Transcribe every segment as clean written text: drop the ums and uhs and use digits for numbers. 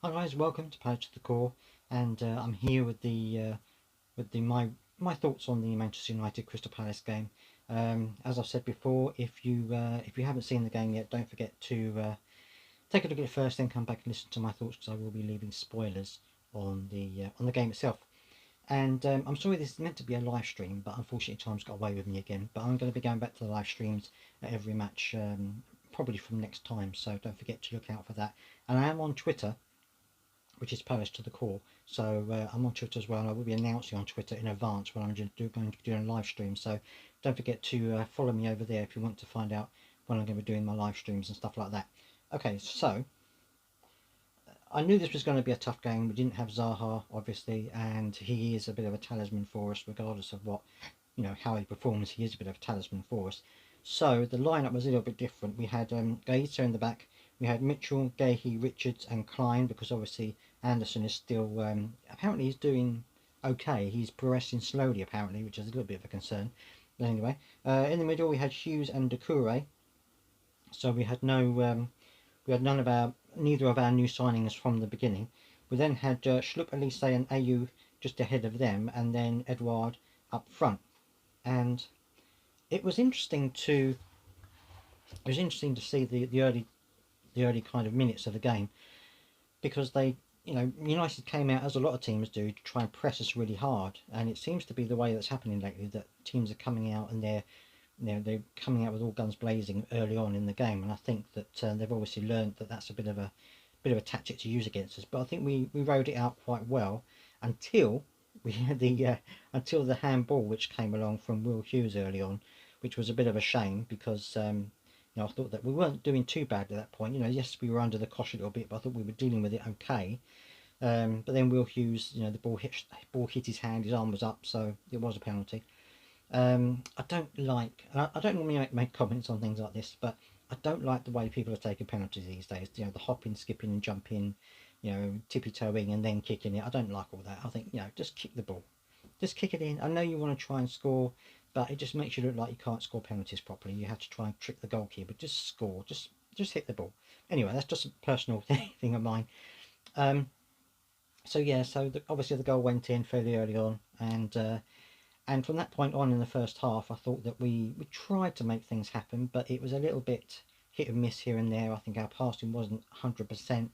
Hi guys, welcome to Power to the Core, and I'm here with my thoughts on the Manchester United Crystal Palace game. As I've said before, if you haven't seen the game yet, don't forget to take a look at it first, then come back and listen to my thoughts because I will be leaving spoilers on the game itself. And I'm sorry, this is meant to be a live stream, but unfortunately time's got away with me again. But I'm going to be going back to the live streams at every match, probably from next time. So don't forget to look out for that. And I am on Twitter, which is Palace to the Core. So I'm on Twitter as well, and I will be announcing on Twitter in advance when I'm going to be doing a live stream. So don't forget to follow me over there if you want to find out when I'm going to be doing my live streams and stuff like that. Okay, so I knew this was going to be a tough game. We didn't have Zaha, obviously, and he is a bit of a talisman for us, regardless of what, how he performs. He is a bit of a talisman for us. So the lineup was a little bit different. We had Guaita in the back. We had Mitchell, Gahey, Richards, and Klein, because obviously Anderson is still apparently he's doing okay. He's progressing slowly apparently, which is a little bit of a concern. But anyway, in the middle we had Hughes and Doucouré. So we had neither of our new signings from the beginning. We then had Schlupp, Elise, and Ayew just ahead of them, and then Edouard up front. And it was interesting to see the early kind of minutes of the game, because United came out, as a lot of teams do, to try and press us really hard, and it seems to be the way that's happening lately, that teams are coming out and they're coming out with all guns blazing early on in the game, and I think that they've obviously learned that that's a bit of a tactic to use against us. But I think we rode it out quite well until we had until the handball which came along from Will Hughes early on, which was a bit of a shame because I thought that we weren't doing too bad at that point. Yes, we were under the cosh a little bit, but I thought we were dealing with it okay. But then Will Hughes, the ball hit his hand, his arm was up, so it was a penalty. I don't normally make comments on things like this, but I don't like the way people are taking penalties these days. The hopping, skipping, and jumping, tippy toeing and then kicking it. I don't like all that. I think just kick the ball, just kick it in. I know you want to try and score, but it just makes you look like you can't score penalties properly. You have to try and trick the goalkeeper. Just score, just hit the ball. Anyway, that's just a personal thing of mine. Um, so yeah, obviously the goal went in fairly early on, and from that point on in the first half, I thought that we tried to make things happen, but it was a little bit hit and miss here and there. I think our passing wasn't 100%,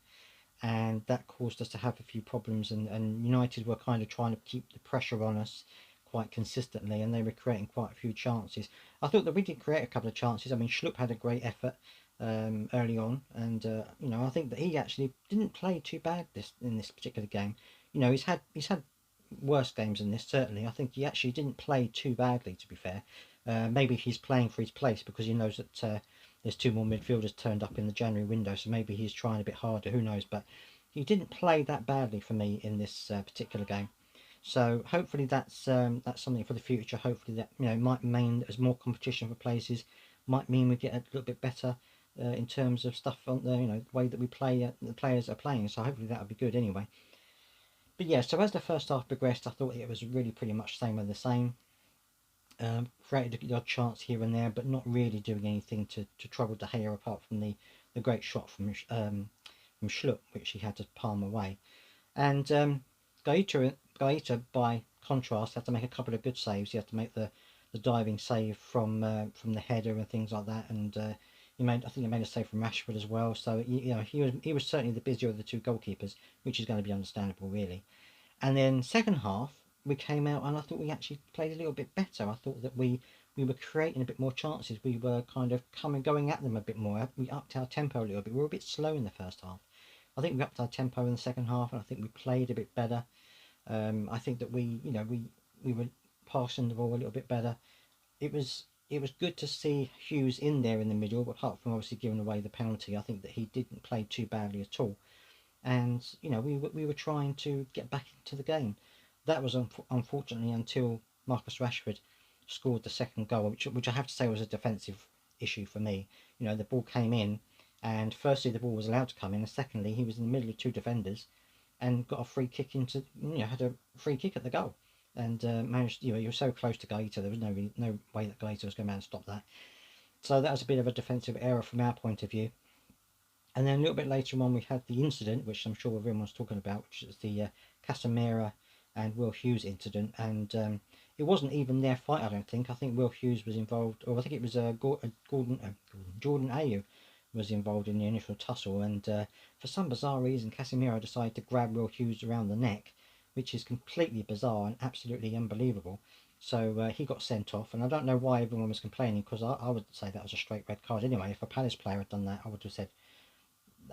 and that caused us to have a few problems. And United were kind of trying to keep the pressure on us quite consistently, and they were creating quite a few chances. I thought that we did create a couple of chances. I mean, Schlupp had a great effort early on, and I think that he actually didn't play too bad in this particular game. He's had worse games than this, certainly. I think he actually didn't play too badly, to be fair. Maybe he's playing for his place because he knows that there's two more midfielders turned up in the January window, so maybe he's trying a bit harder, who knows. But he didn't play that badly for me in this particular game. So hopefully that's something for the future. Hopefully that might mean as more competition for places, might mean we get a little bit better in terms of stuff on the way that we play, the players are playing. So hopefully that would be good anyway. But yeah, so as the first half progressed, I thought it was really pretty much same with the same. Created the odd chance here and there, but not really doing anything to trouble De Gea, apart from the great shot from Schlupp, which he had to palm away. And Guaita, by contrast, had to make a couple of good saves. He had to make the diving save from the header and things like that, and I think he made a save from Rashford as well. So he was certainly the busier of the two goalkeepers, which is going to be understandable, really. And then second half, we came out and I thought we actually played a little bit better. I thought that we were creating a bit more chances. We were kind of going at them a bit more. We upped our tempo a little bit. We were a bit slow in the first half. I think we upped our tempo in the second half, and I think we played a bit better. I think that we were passing the ball a little bit better. It was good to see Hughes in there in the middle, apart from obviously giving away the penalty. I think that he didn't play too badly at all, and we were trying to get back into the game. That was unfortunately until Marcus Rashford scored the second goal, which I have to say was a defensive issue for me. The ball came in, and firstly the ball was allowed to come in, and secondly he was in the middle of two defenders and got a free kick had a free kick at the goal, and managed. You were so close to Guaita, there was no way that Guaita was going to stop that. So that was a bit of a defensive error from our point of view. And then a little bit later on, we had the incident, which I'm sure everyone's talking about, which is the Casemiro and Will Hughes incident. And it wasn't even their fight, I don't think. I think Will Hughes was involved, or I think it was Jordan Ayew was involved in the initial tussle. And for some bizarre reason, Casemiro decided to grab Will Hughes around the neck, which is completely bizarre and absolutely unbelievable. So he got sent off, and I don't know why everyone was complaining, because I would say that was a straight red card anyway. If a Palace player had done that, I would have said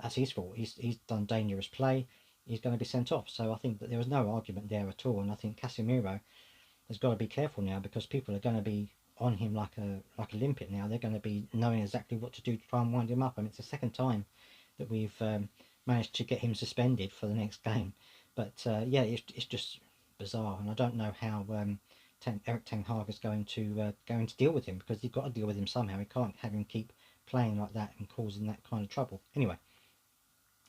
that's his fault. He's done dangerous play. He's going to be sent off. So I think that there was no argument there at all. And I think Casemiro has got to be careful now, because people are going to be on him like a limpet now. They're going to be knowing exactly what to do to try and wind him up. I mean, it's the second time that we've managed to get him suspended for the next game. But yeah, it's just bizarre, and I don't know how Erik ten Hag is going to deal with him, because he's got to deal with him somehow. He can't have him keep playing like that and causing that kind of trouble. Anyway,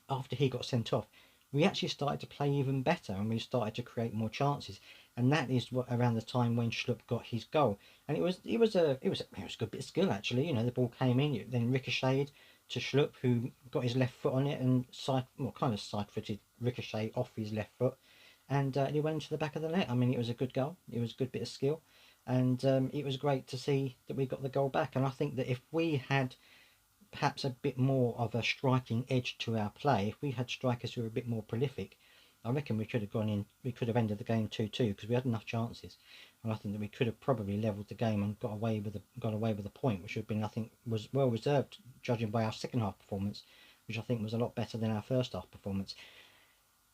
after he got sent off, we actually started to play even better, and we started to create more chances. And that is what, around the time when Schlupp got his goal, and it was a good bit of skill actually. You know, the ball came in, then ricocheted to Schlupp, who got his left foot on it and kind of side-footed ricochet off his left foot, and he went into the back of the net. I mean, it was a good goal. It was a good bit of skill, and it was great to see that we got the goal back. And I think that if we had perhaps a bit more of a striking edge to our play, if we had strikers who were a bit more prolific, I reckon we could have gone in. We could have ended the game 2-2, because we had enough chances, and I think that we could have probably levelled the game and got away with a point, which would have been, I think, was well reserved, judging by our second half performance, which I think was a lot better than our first half performance.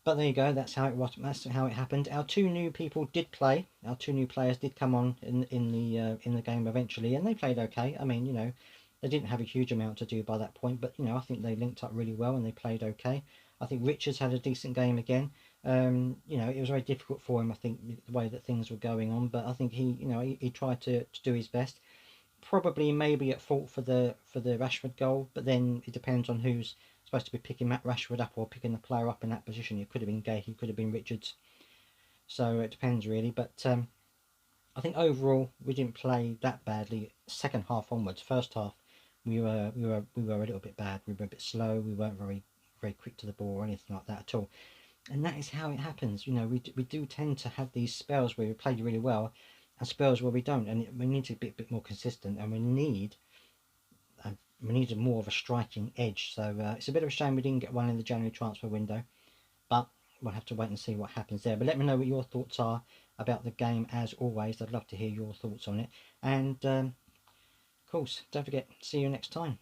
But there you go. That's how it was. That's how it happened. Our two new people did play. Our two new players did come on in the game eventually, and they played okay. I mean, you know, they didn't have a huge amount to do by that point, but you know, I think they linked up really well and they played okay. I think Richards had a decent game again. You know, it was very difficult for him, I think, the way that things were going on, but I think he tried to do his best. Probably maybe at fault for the Rashford goal, but then it depends on who's supposed to be picking Matt Rashford up or picking the player up in that position. It could have been Gay, it could have been Richards. So it depends really, but I think overall we didn't play that badly. Second half onwards, first half we were a little bit bad. We were a bit slow. We weren't very quick to the ball or anything like that at all. And that is how it happens. You know, we do tend to have these spells where we play really well, and spells where we don't. And we need to be a bit more consistent, and we need more of a striking edge. So it's a bit of a shame we didn't get one in the January transfer window, but we'll have to wait and see what happens there. But let me know what your thoughts are about the game. As always, I'd love to hear your thoughts on it. And of course, don't forget, see you next time.